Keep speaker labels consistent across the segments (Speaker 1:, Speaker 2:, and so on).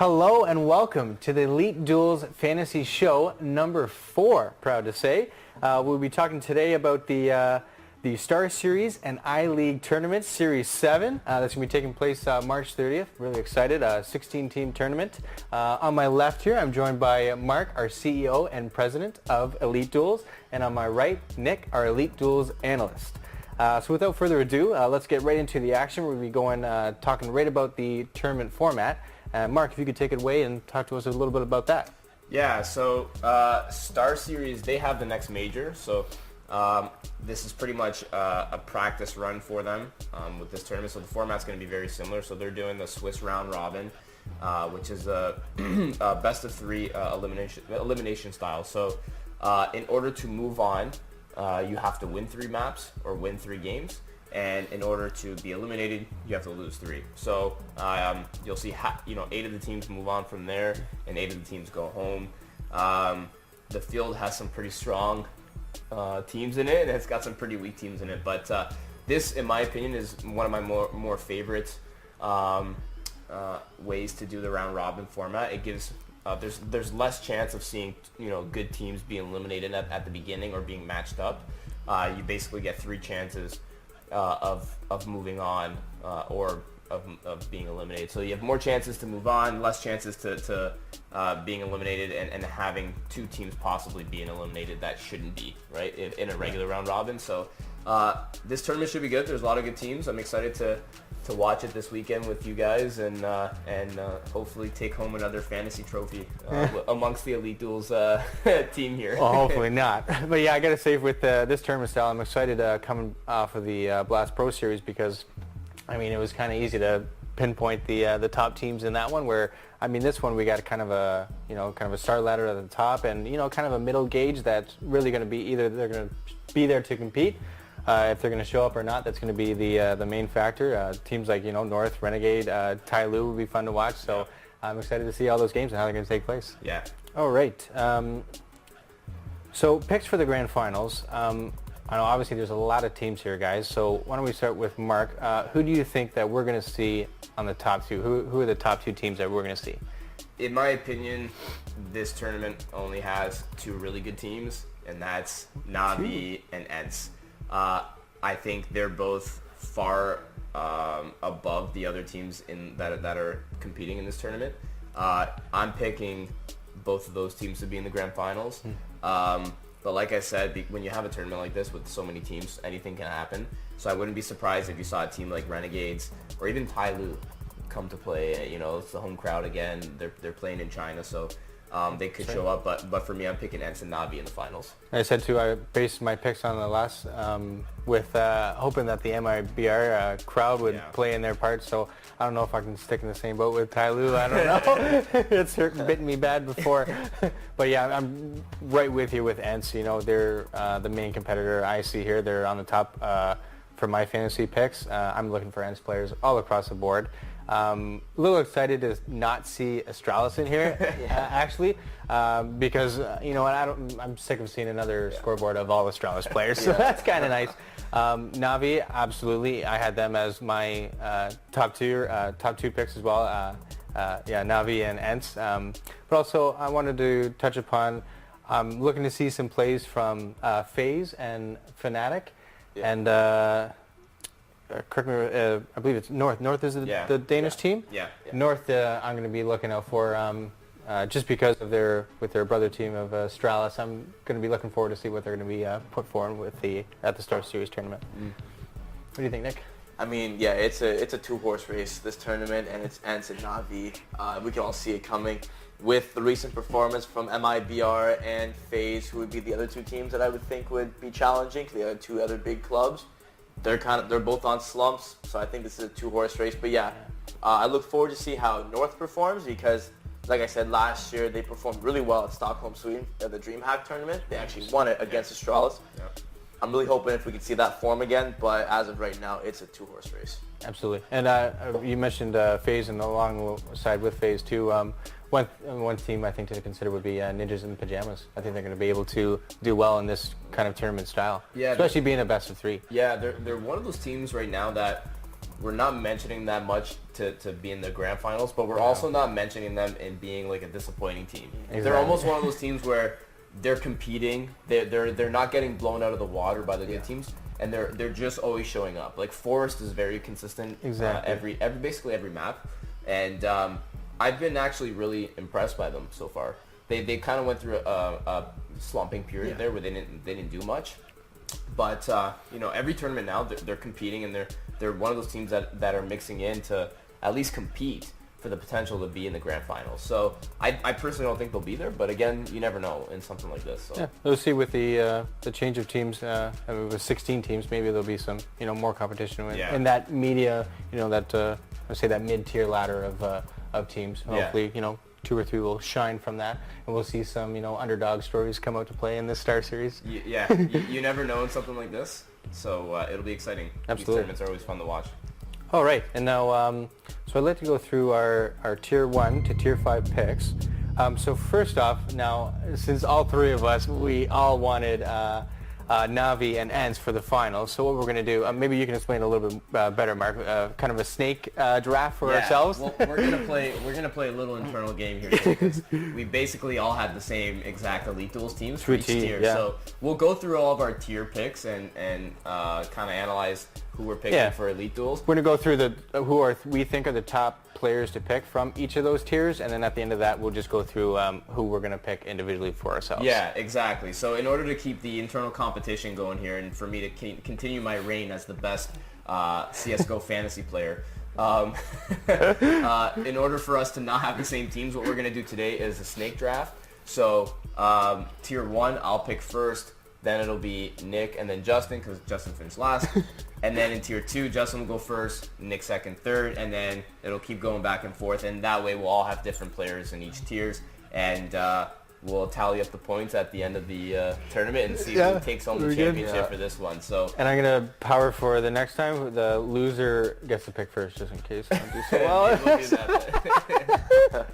Speaker 1: Hello and welcome to the EliteDuels Fantasy Show number 4, proud to say. We'll be talking today about the StarSeries and iLeague tournament, Series 7. That's going to be taking place March 30th. Really excited. 16-team tournament. On my left here, I'm joined by Mark, our CEO and President of EliteDuels. And on my right, Nick, our EliteDuels Analyst. So without further ado, let's get right into the action. We'll be going talking right about the tournament format. Mark, if you could take it away and talk to us a little bit about that.
Speaker 2: Yeah, so StarSeries, they have the next major, so this is pretty much a practice run for them with this tournament. So the format's going to be very similar. So they're doing the Swiss round robin, which is a best of 3 elimination style. So in order to move on, you have to win 3 maps or win 3 games. And in order to be eliminated, you have to lose 3. So you'll see 8 of the teams move on from there, and 8 of the teams go home. The field has some pretty strong teams in it, and it's got some pretty weak teams in it. But this, in my opinion, is one of my more favorite ways to do the round robin format. It gives there's less chance of seeing good teams being eliminated at the beginning or being matched up. You basically get 3 chances of moving on or of being eliminated. So you have more chances to move on, less chances to being eliminated, and having 2 teams possibly being eliminated that shouldn't be, right, in a regular round robin. So this tournament should be good. There's a lot of good teams. I'm excited to watch it this weekend with you guys and hopefully take home another fantasy trophy amongst the EliteDuels team here.
Speaker 1: Well, hopefully not. But yeah, I got to say with this tournament style, I'm excited coming off of the Blast Pro Series because, I mean, it was kind of easy to pinpoint the top teams in that one. Where I mean, this one we got kind of a star ladder at the top, and kind of a middle gauge that's really going to be either they're going to be there to compete. If they're going to show up or not, that's going to be the main factor. Teams like North, Renegade, Tyloo will be fun to watch. So I'm excited to see all those games and how they're going to take place.
Speaker 2: Yeah.
Speaker 1: All right. So picks for the grand finals. I know obviously there's a lot of teams here, guys. So why don't we start with Mark? Who do you think that we're going to see on the top 2? Who are the top 2 teams that we're going to see?
Speaker 2: In my opinion, this tournament only has 2 really good teams, and that's Navi and ENCE. I think they're both far above the other teams that are competing in this tournament. I'm picking both of those teams to be in the grand finals. But like I said, when you have a tournament like this with so many teams, anything can happen. So I wouldn't be surprised if you saw a team like Renegades or even Tyloo come to play. It's the home crowd again. They're playing in China, so they could show up, but for me, I'm picking ENCE and Navi in the finals.
Speaker 1: I said too, I based my picks on the last, with hoping that the MIBR crowd would play in their part. So I don't know if I can stick in the same boat with Tyloo. I don't know. It's bitten me bad before. But yeah, I'm right with you with ENCE. They're the main competitor I see here. They're on the top for my fantasy picks. I'm looking for ENCE players all across the board. A little excited to not see Astralis in here, actually, because I'm sick of seeing another scoreboard of all Astralis players, so that's kind of nice. Navi, absolutely, I had them as my top two picks as well. Navi and ENCE. But also, I wanted to touch upon. I'm looking to see some plays from FaZe and Fnatic, and. Correct me, I believe it's North. North is the Danish team?
Speaker 2: Yeah.
Speaker 1: North, I'm going to be looking out for, just because of their brother team of Astralis. I'm going to be looking forward to see what they're going to be put forward at the StarSeries tournament. What do you think, Nick?
Speaker 3: I mean, yeah, it's a 2-horse race, this tournament, and it's ENCE and Navi. We can all see it coming with the recent performance from MIBR and FaZe, who would be the other 2 teams that I would think would be challenging. The other 2 other big clubs. They're both on slumps, so I think this is a 2-horse race. But yeah, I look forward to see how North performs because, like I said, last year they performed really well at Stockholm, Sweden, at the DreamHack tournament. They actually won it against Astralis. Yeah. I'm really hoping if we can see that form again, but as of right now, it's a 2-horse race.
Speaker 1: Absolutely. And you mentioned FaZe, and alongside with FaZe too. One team I think to consider would be Ninjas in Pajamas. I think they're going to be able to do well in this kind of tournament style, especially being a best of 3.
Speaker 2: Yeah, they're one of those teams right now that we're not mentioning that much to be in the grand finals, but we're also not mentioning them in being like a disappointing team. Exactly. They're almost one of those teams where they're competing, they're not getting blown out of the water by the good teams, and they're just always showing up. Like Forest is very consistent basically every map, and I've been actually really impressed by them so far. They kind of went through a slumping period there where they didn't do much, but every tournament now they're competing, and they're one of those teams that are mixing in to at least compete for the potential to be in the grand finals. So I personally don't think they'll be there, but again, you never know in something like this. So.
Speaker 1: Yeah, we'll see with the change of teams. With 16 teams, maybe there'll be some more competition in that media. I'd say that mid-tier ladder of teams. Hopefully, 2 or 3 will shine from that, and we'll see some underdog stories come out to play in this Star Series.
Speaker 2: You never know in something like this, so it'll be exciting.
Speaker 1: Absolutely.
Speaker 2: These tournaments are always fun to watch.
Speaker 1: All right, and now, so I'd like to go through our Tier 1 to Tier 5 picks. So first off, now, since all 3 of us, we all wanted Na'Vi and ENCE for the finals. So what we're going to do, maybe you can explain a little bit better, Mark, kind of a snake draft for ourselves.
Speaker 2: Well, we're going to play a little internal game here because we basically all had the same exact EliteDuels teams for each tier. Yeah. So we'll go through all of our tier picks and kind of analyze who we're picking for EliteDuels.
Speaker 1: We're going to go through we think are the top players to pick from each of those tiers, and then at the end of that we'll just go through who we're going to pick individually for ourselves.
Speaker 2: Yeah, exactly. So in order to keep the internal competition going here, and for me to continue my reign as the best CSGO fantasy player, in order for us to not have the same teams, what we're going to do today is a snake draft. So tier 1, I'll pick first. Then it'll be Nick and then Justin, because Justin finished last. And then in tier 2, Justin will go first, Nick second, third, and then it'll keep going back and forth. And that way we'll all have different players in each tiers. And we'll tally up the points at the end of the tournament and see who takes home the championship for this one. So.
Speaker 1: And I'm going to power for the next time. The loser gets to pick first, just in case I don't do so well.
Speaker 2: We'll do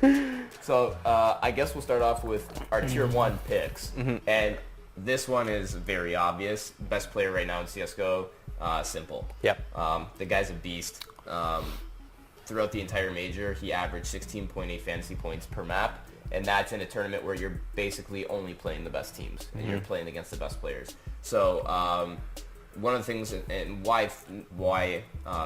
Speaker 2: that. So I guess we'll start off with our tier 1 picks. And this one is very obvious. Best player right now in CSGO, Simple.
Speaker 1: Yep.
Speaker 2: The guy's a beast. Throughout the entire major, he averaged 16.8 fantasy points per map, and that's in a tournament where you're basically only playing the best teams, and you're playing against the best players. So one of the things, and why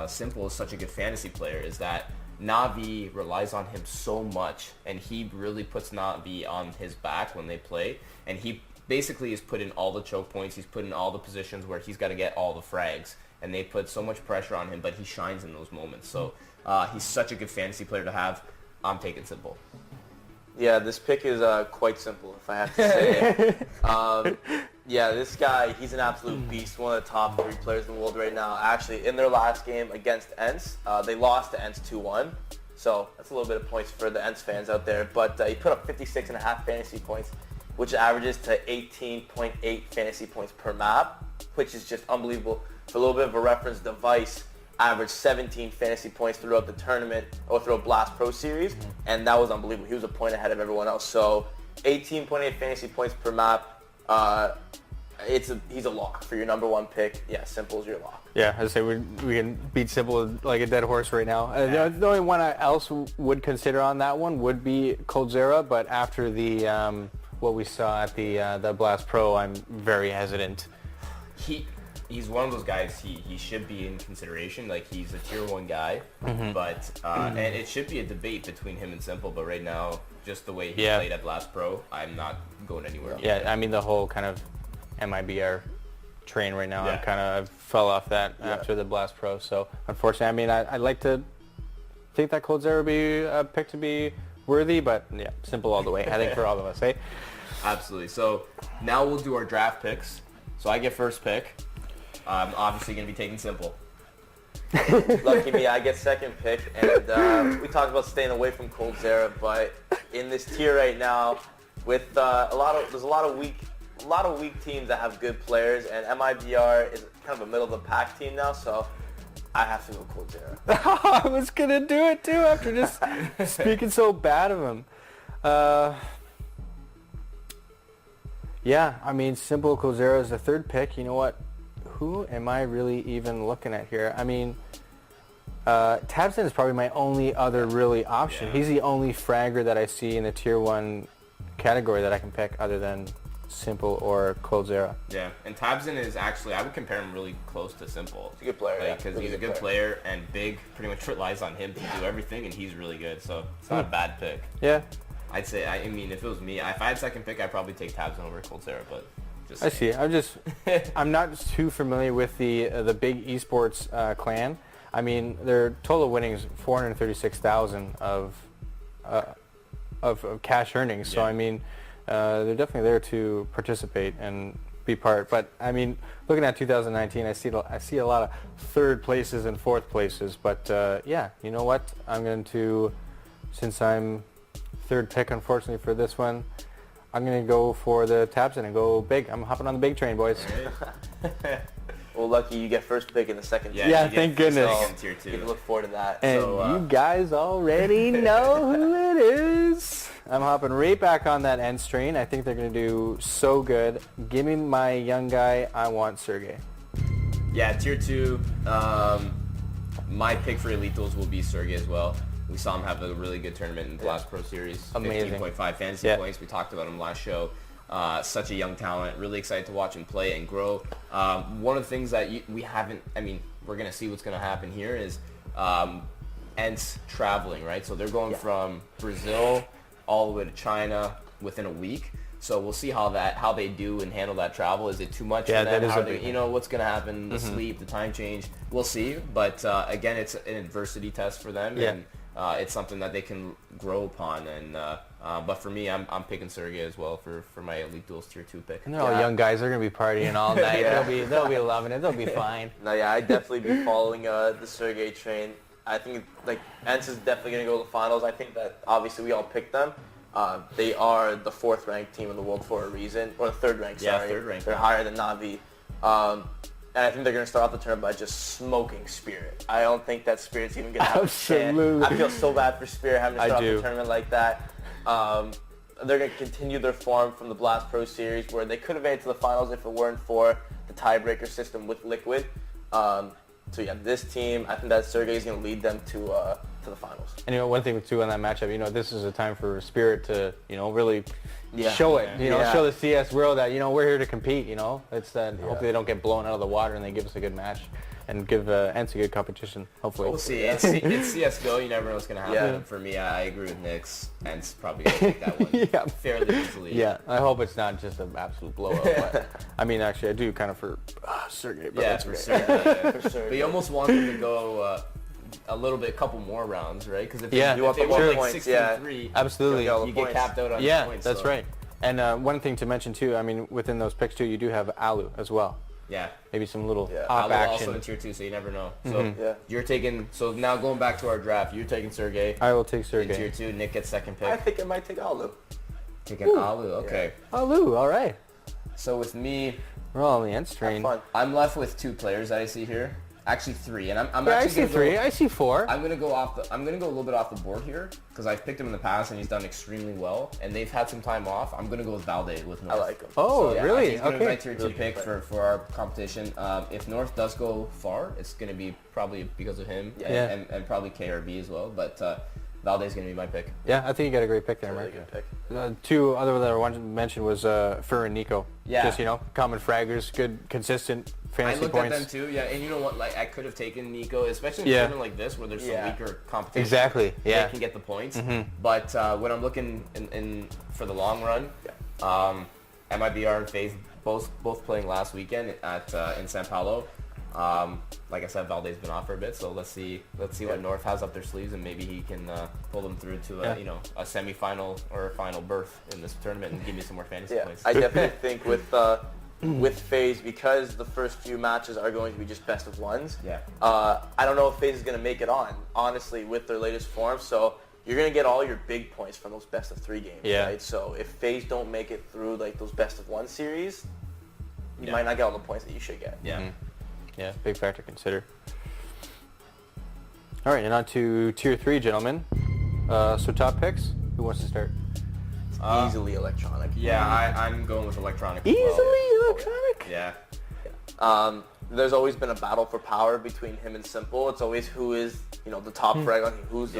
Speaker 2: Simple is such a good fantasy player, is that Na'Vi relies on him so much, and he really puts Na'Vi on his back when they play, and he basically is put in all the choke points. He's put in all the positions where he's got to get all the frags, and they put so much pressure on him, but he shines in those moments. So he's such a good fantasy player to have. I'm taking Simple.
Speaker 3: Yeah, this pick is quite simple, if I have to say it. This guy, he's an absolute beast, one of the top 3 players in the world right now. Actually, in their last game against ENCE, they lost to ENCE 2-1. So that's a little bit of points for the ENCE fans out there. But he put up 56.5 fantasy points, which averages to 18.8 fantasy points per map, which is just unbelievable. For a little bit of a reference, Device averaged 17 fantasy points throughout the tournament, or throughout Blast Pro Series, and that was unbelievable. He was a point ahead of everyone else. So 18.8 fantasy points per map, he's a lock for your number 1 pick. Yeah, Simple's your lock.
Speaker 1: Yeah, I'd say we can beat Simple like a dead horse right now. The only one I else would consider on that one would be Coldzera, but after the what we saw at the Blast Pro, I'm very hesitant.
Speaker 2: He's one of those guys. He should be in consideration. Like, he's a tier 1 guy, but and it should be a debate between him and Simple. But right now, just the way he played at Blast Pro, I'm not going anywhere.
Speaker 1: Yeah, I mean the whole kind of MIBR train right now. I fell off that after the Blast Pro. So unfortunately, I mean I'd like to think that Coldzera would be a pick to be worthy, but yeah, Simple all the way. I think for all of us, eh?
Speaker 2: Absolutely. So now we'll do our draft picks. So I get first pick. I'm obviously going to be taking Simple.
Speaker 3: Lucky me, I get second pick. And we talked about staying away from Coldzera, but in this tier right now, with there's a lot of weak teams that have good players, and MIBR is kind of a middle of the pack team now, so I have to go Coldzera.
Speaker 1: I was going to do it too after just speaking so bad of him. Yeah, I mean, Simple Coldzera is the third pick. You know what? Who am I really even looking at here? I mean, Tabson is probably my only other really option.
Speaker 2: Yeah.
Speaker 1: He's the only fragger that I see in the tier 1 category that I can pick other than Simple or Coldzera.
Speaker 2: Yeah, and Tabson is actually, I would compare him really close to Simple.
Speaker 3: He's a good player,
Speaker 2: Because he's a good player, and Big pretty much relies on him to do everything, and he's really good, so it's not a bad pick.
Speaker 1: Yeah.
Speaker 2: I'd say, I mean, if it was me, if I had second pick, I'd probably take Tabson over Coldzera, but just
Speaker 1: I see. I'm not too familiar with the big eSports clan. I mean, their total winnings 436,000 of cash earnings. So
Speaker 2: Yeah.
Speaker 1: I mean, they're definitely there to participate and be part. But I mean, looking at 2019, I see a lot of third places and fourth places. But yeah, you know what? I'm going to, since I'm third pick, unfortunately for this one, I'm going to go for the Tabson and go big. I'm hopping on the big train, boys.
Speaker 3: Well, lucky you get first pick in the second.
Speaker 2: Yeah,
Speaker 1: Yeah,
Speaker 2: you get
Speaker 1: thank
Speaker 2: first
Speaker 1: goodness.
Speaker 2: pick in tier 2.
Speaker 3: You can look forward to that.
Speaker 1: And
Speaker 2: So,
Speaker 1: you guys already know who it is. I'm hopping right back on that ENCE train. I think they're going to do so good. Give me my young guy. I want Sergey.
Speaker 2: Yeah, tier 2, my pick for EliteDuels will be Sergey as well. We saw him have a really good tournament in the last Pro Series.
Speaker 1: Amazing.
Speaker 2: 15.5 fantasy points. We talked about him last show. Such a young talent. Really excited to watch him play and grow. One of the things that we haven't, I mean, we're going to see what's going to happen here is ENCE traveling, right? So they're going from Brazil all the way to China within a week. So we'll see how they do and handle that travel. Is it too much for them?
Speaker 1: that is
Speaker 2: How
Speaker 1: a
Speaker 2: they,
Speaker 1: big
Speaker 2: you know, what's going to happen, the sleep, the time change. We'll see. But again, it's an adversity test for them.
Speaker 1: Yeah.
Speaker 2: And it's something that they can grow upon. And but for me, I'm picking Sergey as well for my EliteDuels tier 2 pick.
Speaker 1: And they're all young guys. They're going to be partying all night. They'll be loving it. They'll be fine.
Speaker 3: No, yeah, I'd definitely be following the Sergey train. I think like ENCE is definitely going to go to the finals. I think that obviously we all picked them. They are the 4th ranked team in the world for a reason, or the 3rd ranked.
Speaker 2: Yeah,
Speaker 3: Sorry,
Speaker 2: 3rd ranked.
Speaker 3: They're higher than Navi. And I think they're going to start off the tournament by just smoking Spirit. I don't think that Spirit's even going to have a chance.
Speaker 1: Absolutely.
Speaker 3: I feel so bad for Spirit having to start off
Speaker 1: do.
Speaker 3: the tournament like that. They're going to continue their form from the Blast Pro Series, where they could have made it to the finals if it weren't for the tiebreaker system with Liquid. So yeah, this team, I think that Sergey is going to lead them to the finals.
Speaker 1: And you know, one thing too on that matchup, you know, this is a time for Spirit to, you know, really show it. You know, show the CS world that, you know, we're here to compete. You know, it's that. Hopefully they don't get blown out of the water and they give us a good match and give ENCE a good competition. Hopefully.
Speaker 2: We'll see. It's CSGO. You never know what's going to happen.
Speaker 3: Yeah.
Speaker 2: For me, I agree with Nick's. ENCE probably going to take that one fairly easily.
Speaker 1: Yeah, I hope it's not just an absolute blowout. But, I mean, actually, I do kind of for Sergey. But
Speaker 2: Yeah,
Speaker 1: that's
Speaker 2: for
Speaker 1: okay.
Speaker 2: sure.
Speaker 3: For sure.
Speaker 2: But you almost want them to go a couple more rounds, right? Because if
Speaker 1: Yeah.
Speaker 2: you
Speaker 1: You
Speaker 2: want
Speaker 3: want the
Speaker 2: like
Speaker 3: more points,
Speaker 2: 63,
Speaker 1: Absolutely.
Speaker 3: You'll get all the
Speaker 2: you get
Speaker 3: points.
Speaker 2: capped out on
Speaker 1: Yeah,
Speaker 2: points.
Speaker 1: that's
Speaker 2: so.
Speaker 1: right. And one thing to mention too, I mean, within those picks too, you do have Alu as well.
Speaker 2: Yeah.
Speaker 1: Maybe some little
Speaker 3: Yeah.
Speaker 1: off
Speaker 2: Allo also
Speaker 1: action.
Speaker 2: in tier 2, so you never know. So
Speaker 3: Yeah.
Speaker 2: you're taking. So now going back to our draft, you're taking Sergey
Speaker 1: I will take
Speaker 2: in
Speaker 1: Sergey.
Speaker 2: tier 2. Nick gets second
Speaker 3: I
Speaker 2: pick.
Speaker 3: think it might take Alu.
Speaker 2: Taking Alu. Okay.
Speaker 1: Alu, all right.
Speaker 2: So with me,
Speaker 1: We're all on the ENCE
Speaker 3: Have
Speaker 1: train.
Speaker 3: fun.
Speaker 2: I'm left with 2 players that I see here. Actually 3, and I'm
Speaker 1: Yeah, I
Speaker 2: actually
Speaker 1: see
Speaker 2: gonna
Speaker 1: 3.
Speaker 2: Go,
Speaker 1: I see 4.
Speaker 2: I'm gonna go a little bit off the board here because I've picked him in the past and he's done extremely well. And they've had some time off. I'm gonna go with Valde with North.
Speaker 3: I like him.
Speaker 1: Oh,
Speaker 2: So, yeah,
Speaker 1: really?
Speaker 2: He's gonna be my
Speaker 1: Okay.
Speaker 2: tier 2
Speaker 3: Really
Speaker 2: pick
Speaker 3: good
Speaker 2: for our competition. If North does go far, it's gonna be probably because of him
Speaker 1: Yeah.
Speaker 2: and probably KRB as well. But Valde's gonna be my pick.
Speaker 1: Yeah, I think you got a great pick there,
Speaker 3: Really
Speaker 1: Mark.
Speaker 3: good pick.
Speaker 1: 2 other that I wanted to mention was Fur and Nico.
Speaker 2: Yeah.
Speaker 1: Just, you know, common fraggers, good, consistent
Speaker 2: I
Speaker 1: fantasy
Speaker 2: looked
Speaker 1: points.
Speaker 2: at them too, yeah. And you know what? Like I could have taken Nico, especially in a
Speaker 1: Yeah.
Speaker 2: tournament like this where there's some weaker competition.
Speaker 1: Exactly, yeah.
Speaker 2: They can get the points. But when I'm looking in for the long run, MIBR and FaZe both playing last weekend at in Sao Paulo. Like I said, Valde's been off for a bit, so let's see what North has up their sleeves, and maybe he can pull them through to a semifinal or a final berth in this tournament and give me some more fantasy
Speaker 3: Yeah,
Speaker 2: points.
Speaker 3: I definitely think with FaZe, because the first few matches are going to be just best of ones.
Speaker 2: Yeah.
Speaker 3: I don't know if FaZe is going to make it on, honestly, with their latest form. So you're going to get all your big points from those best of 3 games,
Speaker 1: Yeah.
Speaker 3: right? So if FaZe don't make it through like those best of 1 series, you might not get all the points that you should get.
Speaker 2: Yeah.
Speaker 1: Yeah, big factor to consider. All right, and on to tier 3, gentlemen. So top picks. Who wants to start?
Speaker 3: Easily electronic.
Speaker 2: Yeah, I'm going with electronic. As
Speaker 1: Easily
Speaker 2: well.
Speaker 1: electronic.
Speaker 2: Yeah.
Speaker 3: there's always been a battle for power between him and Simple. It's always who is, the top frag on who's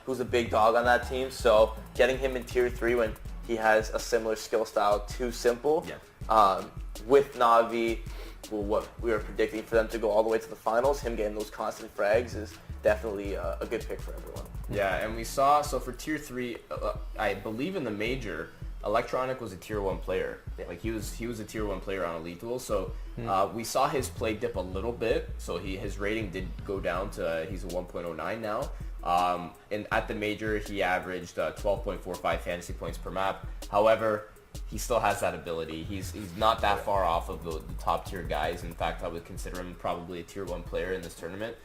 Speaker 3: who's the big dog on that team. So getting him in tier 3 when he has a similar skill style to Simple, with Na'Vi, what we were predicting for them to go all the way to the finals, him getting those constant frags is definitely a good pick for everyone.
Speaker 2: Yeah, and we saw, so for tier 3, I believe in the major, Electronic was a tier 1 player. Like he was a tier 1 player on EliteDuels. So we saw his play dip a little bit. So his rating did go down to, he's a 1.09 now. And at the major, he averaged 12.45 fantasy points per map. However, he still has that ability. He's not that far off of the top tier guys. In fact, I would consider him probably a tier 1 player in this tournament.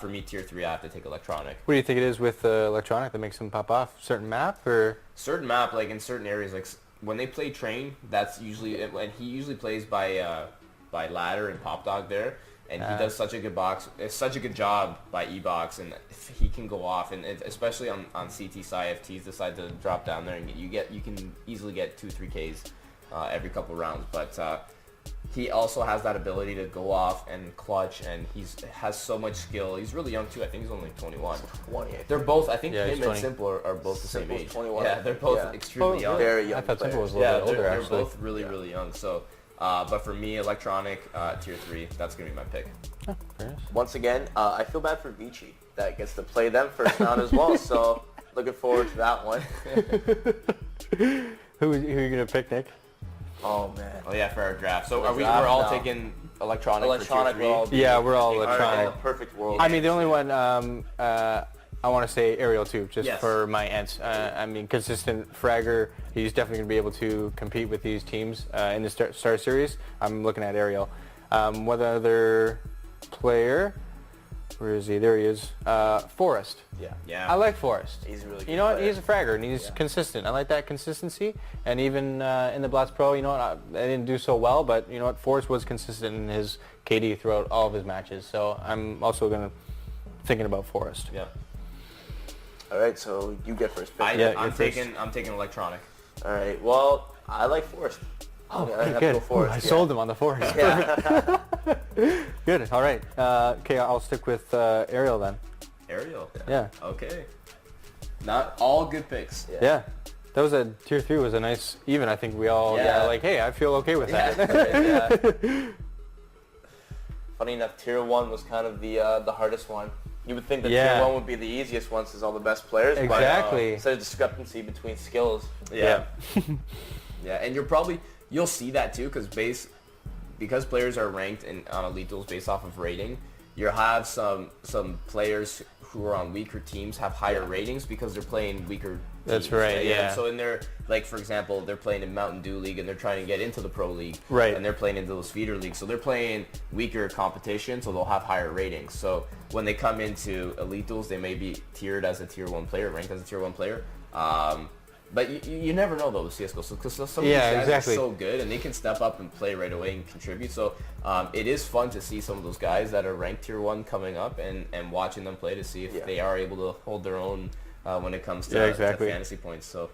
Speaker 2: For me, tier 3, I have to take Electronic.
Speaker 1: What do you think it is with Electronic that makes him pop off? Certain map or?
Speaker 2: Certain map, like in certain areas, like when they play Train, that's usually, and he usually plays by ladder and Pop Dog there, and he does such a good job by E-Box, and he can go off, and especially on CT side, if T's decide to drop down there, and you can easily get 2-3 Ks every couple rounds, but he also has that ability to go off and clutch, and has so much skill. He's really young too. I think he's only 21.
Speaker 3: 20.
Speaker 2: They're both. I think him and
Speaker 1: 20.
Speaker 2: Simple are both the same age.
Speaker 3: 21.
Speaker 2: Yeah, they're both extremely young.
Speaker 3: Very young.
Speaker 1: I thought
Speaker 3: players.
Speaker 1: Simple was a little bit older,
Speaker 2: they're
Speaker 1: actually.
Speaker 2: both really young. So, but for me, Electronic tier 3. That's gonna be my pick.
Speaker 1: Oh, fair enough.
Speaker 3: Once again, I feel bad for Vici that gets to play them first round as well. So looking forward to that one.
Speaker 1: Who are you going to pick, Nick?
Speaker 3: Oh man.
Speaker 2: Oh yeah, for our draft. So
Speaker 3: For the
Speaker 2: we're
Speaker 3: draft
Speaker 2: all
Speaker 3: now.
Speaker 2: taking Electronic
Speaker 3: Electronic,
Speaker 2: for tier 3?
Speaker 1: Yeah, we're all
Speaker 3: in
Speaker 1: Electronic.
Speaker 3: a perfect world.
Speaker 1: I mean, the only one I want to say Ariel too, just
Speaker 2: Yes.
Speaker 1: for my ENCE. I mean, consistent fragger. He's definitely going to be able to compete with these teams in the Star Series. I'm looking at Ariel. What other player? Where is he? There he is. Forrest.
Speaker 2: Yeah.
Speaker 1: I like Forrest.
Speaker 3: He's a really good
Speaker 1: You know what?
Speaker 3: player.
Speaker 1: He's a fragger and he's consistent. I like that consistency. And even in the Blast Pro, you know what? I didn't do so well, but you know what? Forrest was consistent in his KD throughout all of his matches. So I'm also thinking about Forrest.
Speaker 2: Yeah.
Speaker 3: All right, so you get first pick.
Speaker 2: I'm taking Electronic.
Speaker 3: All right. Well, I like Forrest.
Speaker 1: Oh,
Speaker 3: I have to
Speaker 1: good.
Speaker 3: go Forrest,
Speaker 1: I
Speaker 3: yeah.
Speaker 1: sold him on the Forrest.
Speaker 3: Yeah.
Speaker 1: Good. All right. Okay, I'll stick with Ariel then.
Speaker 2: Ariel.
Speaker 1: Yeah.
Speaker 2: Okay. Not all good picks.
Speaker 1: Yeah. That was a tier 3 was a nice even. I think we all
Speaker 3: Yeah.
Speaker 1: like, hey, I feel okay with that.
Speaker 3: Yeah. Funny enough, tier 1 was kind of the hardest one. You would think that
Speaker 1: Yeah.
Speaker 3: tier 1 would be the easiest one since all the best players.
Speaker 1: Exactly.
Speaker 3: But there's a discrepancy between skills.
Speaker 2: Yeah. Yeah, and you'll see that too, because players are ranked on EliteDuels based off of rating. You'll have some players who are on weaker teams have higher ratings because they're playing weaker teams.
Speaker 1: That's right, yeah.
Speaker 2: So in their, like for example, they're playing in Mountain Dew League and they're trying to get into the Pro League.
Speaker 1: Right.
Speaker 2: And they're playing into those feeder leagues. So they're playing weaker competition, so they'll have higher ratings. So when they come into EliteDuels, they may be tiered as a tier 1 player, ranked as a tier 1 player. But you never know though with CSGO, because some of these guys are so good and they can step up and play right away and contribute. So it is fun to see some of those guys that are ranked tier 1 coming up and watching them play to see if they are able to hold their own when it comes to fantasy points. So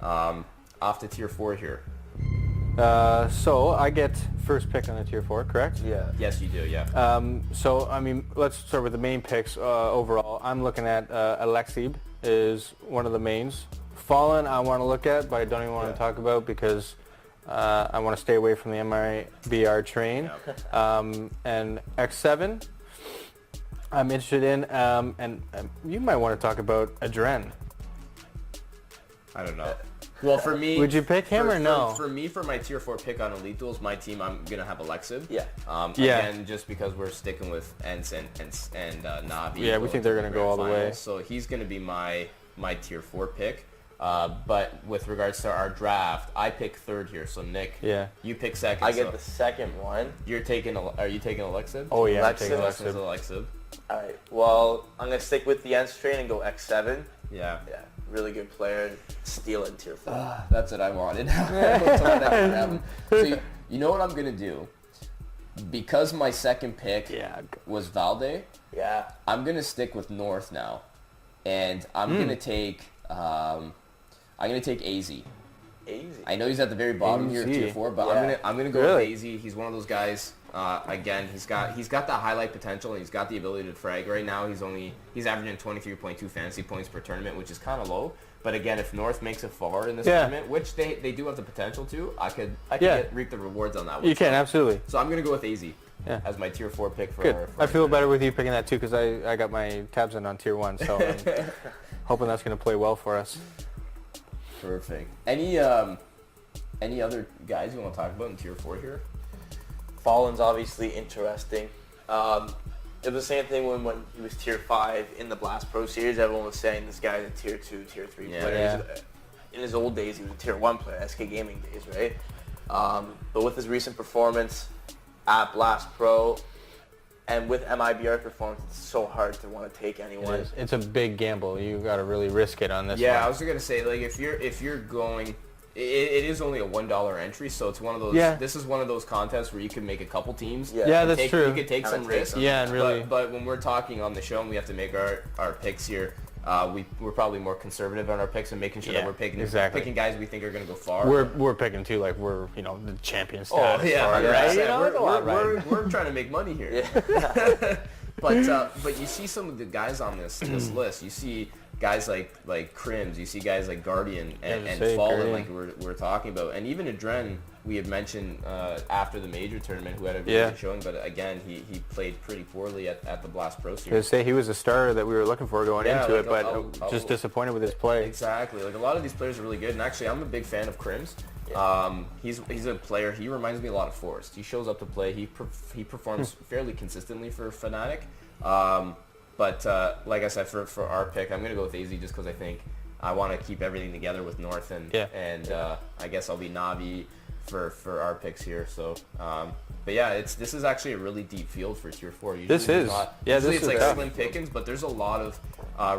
Speaker 2: off to tier 4 here.
Speaker 1: So I get first pick on the tier 4, correct?
Speaker 3: Yeah.
Speaker 2: Yes, you do. Yeah.
Speaker 1: So I mean, let's start with the main picks overall. I'm looking at Alexib is one of the mains. Fallen I want to look at, but I don't even want to talk about because I want to stay away from the MIBR train. And X7 I'm interested in, and you might want to talk about Adren.
Speaker 2: I don't know. Well, for me,
Speaker 1: would you pick him or no?
Speaker 2: For me, for my tier 4 pick on EliteDuels, my team, I'm gonna have Alexib.
Speaker 3: Yeah.
Speaker 2: Again, just because we're sticking with ENCE and Na'Vi.
Speaker 1: Yeah, we think they're gonna go all the way.
Speaker 2: So he's gonna be my tier 4 pick. But with regards to our draft, I pick 3rd here. So Nick, you pick 2nd.
Speaker 3: I get the 2nd one.
Speaker 2: Are you taking Alexib?
Speaker 1: Oh yeah, I'm
Speaker 3: Alexib.
Speaker 1: taking
Speaker 2: Alexib.
Speaker 1: Alexib.
Speaker 2: Alexib.
Speaker 3: All right. Well, I'm gonna stick with the ENCE train and go X7.
Speaker 2: Yeah.
Speaker 3: Yeah. Really good player. Steal in tier 4.
Speaker 2: That's what I wanted. So you know what I'm gonna do? Because my 2nd pick was Valde.
Speaker 3: Yeah.
Speaker 2: I'm gonna stick with North now, and I'm gonna take AZ.
Speaker 3: AZ.
Speaker 2: I know he's at the very bottom here,
Speaker 1: AZ.
Speaker 2: tier 4, but
Speaker 3: Yeah.
Speaker 2: I'm gonna go
Speaker 1: Really?
Speaker 2: with AZ. He's one of those guys. Again, he's got that highlight potential, and he's got the ability to frag. Right now, he's averaging 23.2 fantasy points per tournament, which is kind of low. But again, if North makes it far in this tournament, which they do have the potential to, I could reap the rewards on that one.
Speaker 1: You can, absolutely.
Speaker 2: So I'm gonna go with AZ as my tier 4 pick for.
Speaker 1: Good.
Speaker 2: For
Speaker 1: I feel better with you picking that too because I got my tabs in on tier 1, so I'm hoping that's going to play well for us.
Speaker 2: Perfect. Any other guys you want to talk about in tier 4 here?
Speaker 3: Fallen's obviously interesting. It was the same thing when he was tier 5 in the Blast Pro series. Everyone was saying this guy's a tier 2, tier 3 player.
Speaker 1: Yeah.
Speaker 3: In his old days, he was a tier 1 player, SK Gaming days, right? But with his recent performance at Blast Pro and with MIBR performance, it's so hard to want to take anyone.
Speaker 1: It's a big gamble. You got to really risk it on this
Speaker 2: Yeah,
Speaker 1: one.
Speaker 2: I was gonna say, like, if you're going, it is only a $1 entry, so it's one of those.
Speaker 1: Yeah.
Speaker 2: This is one of those contests where you can make a couple teams.
Speaker 1: Yeah, that's true.
Speaker 2: You could take some risks.
Speaker 1: Yeah, and really.
Speaker 2: But when we're talking on the show and we have to make our picks here, we're probably more conservative on our picks and making sure that we're picking guys we think are gonna go far.
Speaker 1: We're picking too, like we're the champion
Speaker 2: Oh
Speaker 1: status.
Speaker 2: yeah,
Speaker 1: for it,
Speaker 2: 100%.
Speaker 1: right? You know,
Speaker 2: We're trying to make money here.
Speaker 3: Yeah.
Speaker 2: But you see some of the guys on this list. You see guys like Crims. You see guys like Guardian and Fallen, like we're talking about, and even Adren. We had mentioned after the major tournament who had a really good showing, but again he played pretty poorly at the Blast Pro
Speaker 1: I was
Speaker 2: series.
Speaker 1: say he was a starter that we were looking for going into
Speaker 2: like
Speaker 1: it, but just disappointed with his play.
Speaker 2: Exactly. Like a lot of these players are really good, and actually I'm a big fan of Crims. He's a player. He reminds me a lot of Forrest. He shows up to play. He performs fairly consistently for Fnatic. But like I said, for our pick, I'm gonna go with AZ just because I think I want to keep everything together with North and I guess I'll be Navi for our picks here. So, but yeah, this is actually a really deep field for tier 4. Usually usually it's like slim pickings, but there's a lot of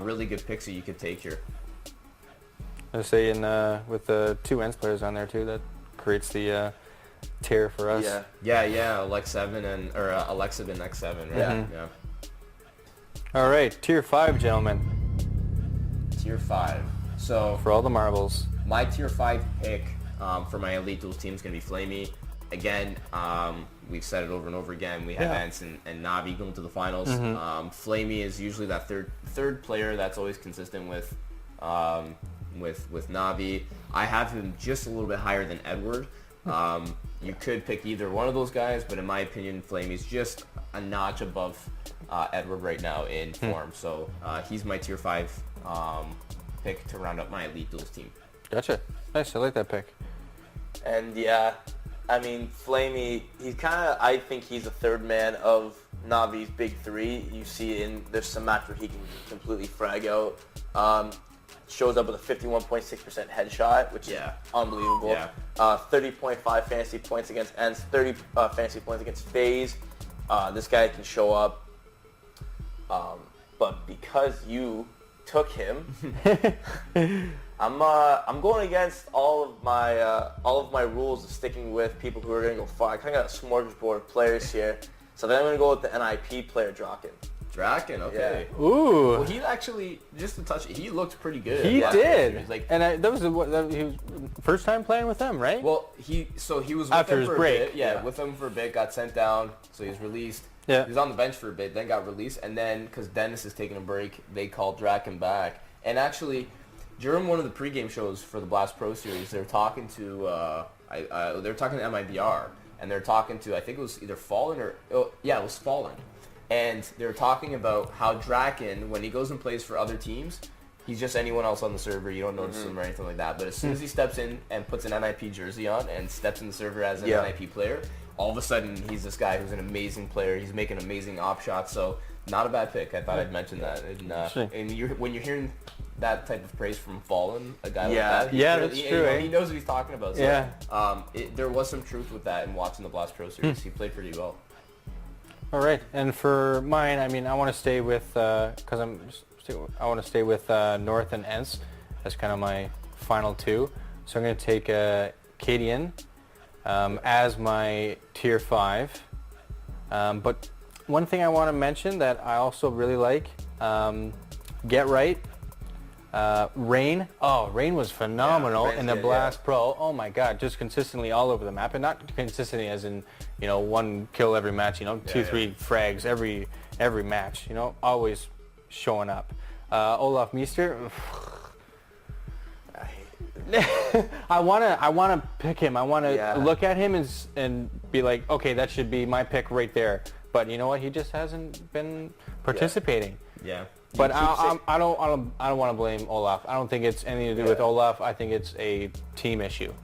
Speaker 2: really good picks that you could take here.
Speaker 1: I was saying with the 2 ENCE players on there too, that creates the tier for us.
Speaker 2: Yeah, Alexa7 and X7, right? Yeah.
Speaker 1: All right, tier 5, gentlemen.
Speaker 2: Tier 5. So
Speaker 1: for all the marbles.
Speaker 2: My tier 5 pick for my EliteDuels team is going to be Flamey. Again, we've said it over and over again. We have ENCE and Navi going to the finals. Flamey is usually that third player that's always consistent with Navi. I have him just a little bit higher than Edward. You could pick either one of those guys, but in my opinion, Flamey's just a notch above Edward right now in form. So he's my tier 5 pick to round up my EliteDuels team.
Speaker 1: Gotcha. Nice. I like that pick.
Speaker 3: And yeah, I mean, Flamey, I think he's the third man of Navi's big 3. You see there's some match where he can completely frag out. Shows up with a 51.6% headshot, which is unbelievable.
Speaker 2: Yeah.
Speaker 3: 30.5 fantasy points against ENCE, 30 fantasy points against FaZe. This guy can show up. But because you took him, I'm going against all of my rules of sticking with people who are going to go far. I kind of got a smorgasbord of players here. So then I'm going to go with the NIP player, Draken.
Speaker 2: Draken, okay.
Speaker 1: Yeah. Ooh.
Speaker 2: Well, he actually, just to touch it, he looked pretty good.
Speaker 1: He did. And that was he was first time playing with them, right?
Speaker 2: Well, he was with
Speaker 1: after
Speaker 2: them
Speaker 1: his
Speaker 2: for
Speaker 1: break.
Speaker 2: a bit. Yeah, with them for a bit, got sent down, so he was released.
Speaker 1: Yeah.
Speaker 2: He was on the bench for a bit, then got released, and then because Dennis is taking a break, they called Draken back. And actually, during one of the pregame shows for the Blast Pro series, they were talking to MIBR, and they're talking to, I think it was either Fallen or it was Fallen. And they were talking about how Draken, when he goes and plays for other teams, he's just anyone else on the server. You don't notice him or anything like that. But as soon as he steps in and puts an NIP jersey on and steps in the server as an NIP player, all of a sudden he's this guy who's an amazing player. He's making amazing op shots. So not a bad pick. I thought I'd mention that. And when you're hearing that type of praise from Fallen, a guy like that,
Speaker 1: that's true.
Speaker 2: He knows what he's talking about. So, there was some truth with that in watching the Blast Pro series. He played pretty well.
Speaker 1: All right, and for mine, I mean, I want to stay with North and ENCE as kind of my final 2. So I'm going to take Cadian as my tier 5. But one thing I want to mention that I also really like, Get Right. Rain. Oh, Rain was phenomenal in the
Speaker 3: good,
Speaker 1: Blast Pro. Oh my God, just consistently all over the map, and not consistently as in, you know, 1 kill every match. You know, 2-3 frags every match. You know, always showing up. Olaf Meester. I wanna pick him. I wanna look at him and be like, okay, that should be my pick right there. But you know what? He just hasn't been participating.
Speaker 2: Yeah.
Speaker 1: But I don't want to blame Olaf. I don't think it's anything to do with Olaf. I think it's a team issue.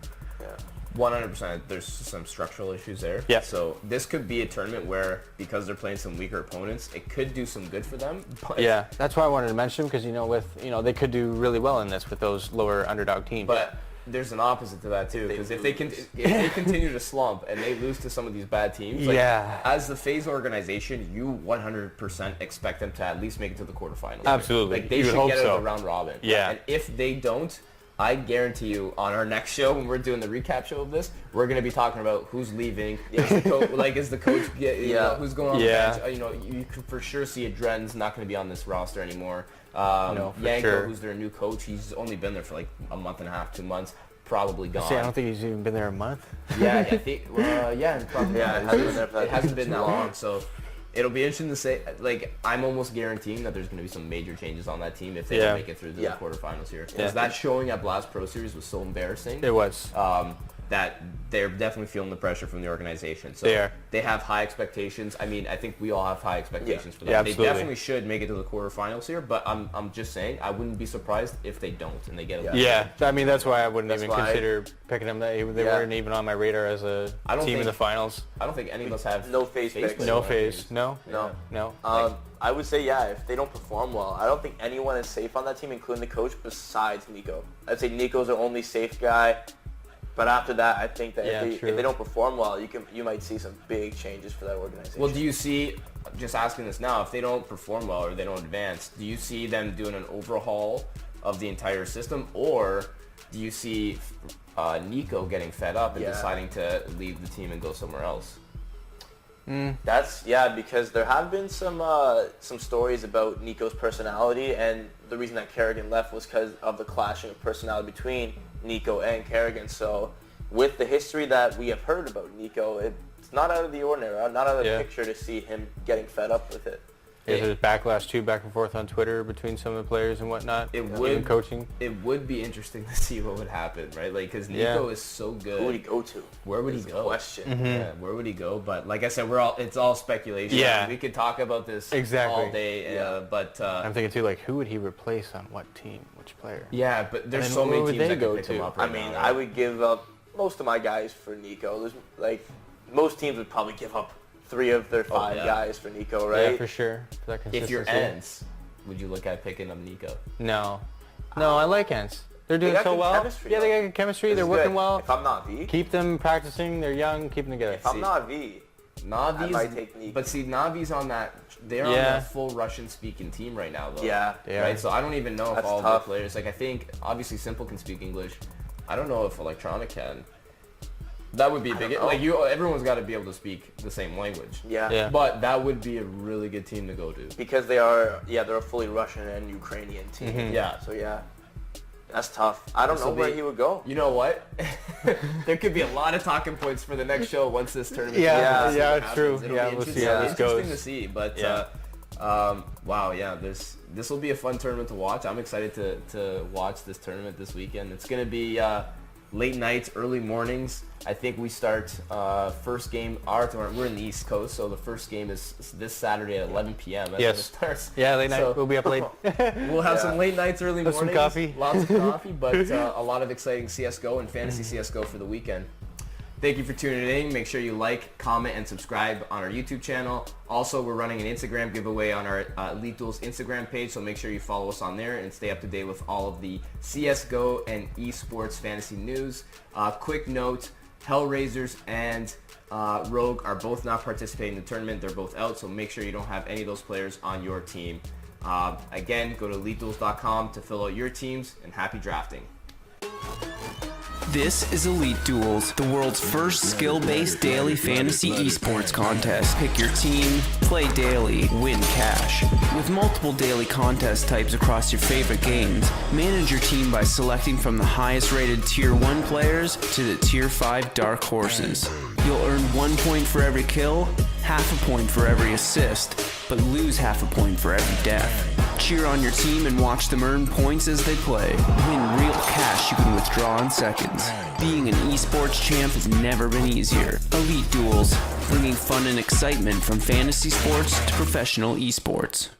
Speaker 2: 100%. There's some structural issues there.
Speaker 1: Yeah.
Speaker 2: So this could be a tournament where, because they're playing some weaker opponents, it could do some good for them. But
Speaker 1: Yeah, that's why I wanted to mention him, because they could do really well in this with those lower underdog teams.
Speaker 2: But there's an opposite to that too, because if they continue to slump and they lose to some of these bad teams, like, as the FaZe organization, you 100% expect them to at least make it to the quarterfinals.
Speaker 1: Absolutely.
Speaker 2: Like they
Speaker 1: You would
Speaker 2: should
Speaker 1: hope
Speaker 2: get out
Speaker 1: so.
Speaker 2: of the round robin.
Speaker 1: Yeah.
Speaker 2: And if they don't, I guarantee you, on our next show, when we're doing the recap show of this, we're going to be talking about who's leaving. Is the coach you know, who's going on the bench? You know, you can for sure see Adren's not going to be on this roster anymore.
Speaker 1: No, for
Speaker 2: Yanko,
Speaker 1: sure.
Speaker 2: who's their new coach, he's only been there for like a month and a half, 2 months. Probably gone.
Speaker 1: See, I don't think he's even been there a month.
Speaker 2: Yeah, I think. Probably. It hasn't been that long, so it'll be interesting to say. Like, I'm almost guaranteeing that there's going to be some major changes on that team if they don't make it through the quarterfinals here. Because that showing at Blast Pro Series was so embarrassing.
Speaker 1: It was.
Speaker 2: That they're definitely feeling the pressure from the organization. So they have high expectations. I mean, I think we all have high expectations for them.
Speaker 1: Yeah,
Speaker 2: they
Speaker 1: absolutely.
Speaker 2: definitely should make it to the quarterfinals here, but I'm just saying, I wouldn't be surprised if they don't and they get it.
Speaker 1: Yeah, I mean, that's why I wouldn't even
Speaker 3: why
Speaker 1: consider picking them. They weren't even on my radar as a team in the finals.
Speaker 2: I don't think any of us have
Speaker 3: no FaZe picks.
Speaker 1: No FaZe. No.
Speaker 3: I would say, if they don't perform well, I don't think anyone is safe on that team, including the coach, besides Nico. I'd say Nico's the only safe guy. But after that, I think that if they don't perform well, you might see some big changes for that organization.
Speaker 2: Well, do you see, just asking this now, if they don't perform well or they don't advance, do you see them doing an overhaul of the entire system, or do you see Nico getting fed up and deciding to leave the team and go somewhere else?
Speaker 3: That's because there have been some stories about Nico's personality, and the reason that Kerrigan left was because of the clashing of personality between Nico and Kerrigan. So with the history that we have heard about Nico, it's not out of the ordinary, not out of the picture to see him getting fed up with it.
Speaker 1: There's backlash too, back and forth on Twitter between some of the players and whatnot. Even coaching.
Speaker 2: It would be interesting to see what would happen, right? Like, because Nico is so good.
Speaker 3: Who would he go to?
Speaker 2: Where would he go?
Speaker 3: Question.
Speaker 2: Yeah, where would he go? But like I said, it's all speculation.
Speaker 1: Yeah.
Speaker 2: We could talk about this all day. But
Speaker 1: I'm thinking too, like, who would he replace on what team, which player?
Speaker 2: Yeah, but there's so many teams that could pick him up right now, right?
Speaker 3: I would give up most of my guys for Nico. There's, like, most teams would probably give up 3 of their 5 guys for Nico, right?
Speaker 1: Yeah, for sure. For that
Speaker 2: if you're
Speaker 1: consistency.
Speaker 2: ENCE, would you look at picking up Nico?
Speaker 1: No, I like ENCE. They're doing so well.
Speaker 3: Chemistry,
Speaker 1: they got good chemistry. They're working well.
Speaker 3: If I'm not V,
Speaker 1: keep them practicing. They're young. Keep them together.
Speaker 3: If I'm not V, I might take Nico.
Speaker 2: But see, Navi's on that. They're on that full Russian-speaking team right now, though.
Speaker 3: Yeah.
Speaker 2: Right. So I don't even know if all
Speaker 3: tough.
Speaker 2: the players. Like, I think obviously Simple can speak English. I don't know if Electronic can. That would be a big. Like, everyone's got to be able to speak the same language.
Speaker 3: Yeah.
Speaker 2: But that would be a really good team to go to.
Speaker 3: Because they're a fully Russian and Ukrainian team.
Speaker 1: Mm-hmm.
Speaker 2: Yeah.
Speaker 3: So that's tough. I don't know where he would go.
Speaker 2: You know what? There could be a lot of talking points for the next show once this tournament.
Speaker 1: It's true. We'll see how this goes.
Speaker 2: Interesting to see, but wow, this will be a fun tournament to watch. I'm excited to watch this tournament this weekend. It's gonna be late nights, early mornings. I think we start first game. We're in the East Coast, so the first game is this Saturday at 11 p.m. That's when it starts.
Speaker 1: Yeah, late night. We'll be up late.
Speaker 2: We'll have some late nights, early mornings.
Speaker 1: Some coffee.
Speaker 2: Lots of coffee, but a lot of exciting CSGO and fantasy CSGO for the weekend. Thank you for tuning in. Make sure you like, comment, and subscribe on our YouTube channel. Also, we're running an Instagram giveaway on our EliteDuels Instagram page, so make sure you follow us on there and stay up to date with all of the CSGO and eSports fantasy news. Quick note, Hellraisers and Rogue are both not participating in the tournament. They're both out, so make sure you don't have any of those players on your team. Again, go to EliteDuels.com to fill out your teams, and happy drafting.
Speaker 4: This is Elite Duels, the world's first skill-based daily fantasy esports contest. Pick your team, play daily, win cash. With multiple daily contest types across your favorite games, manage your team by selecting from the highest rated Tier 1 players to the Tier 5 dark horses. You'll earn 1 point for every kill, half a point for every assist, but lose half a point for every death. Cheer on your team and watch them earn points as they play. Win real cash you can withdraw in seconds. Being an esports champ has never been easier. Elite Duels, bringing fun and excitement from fantasy sports to professional esports.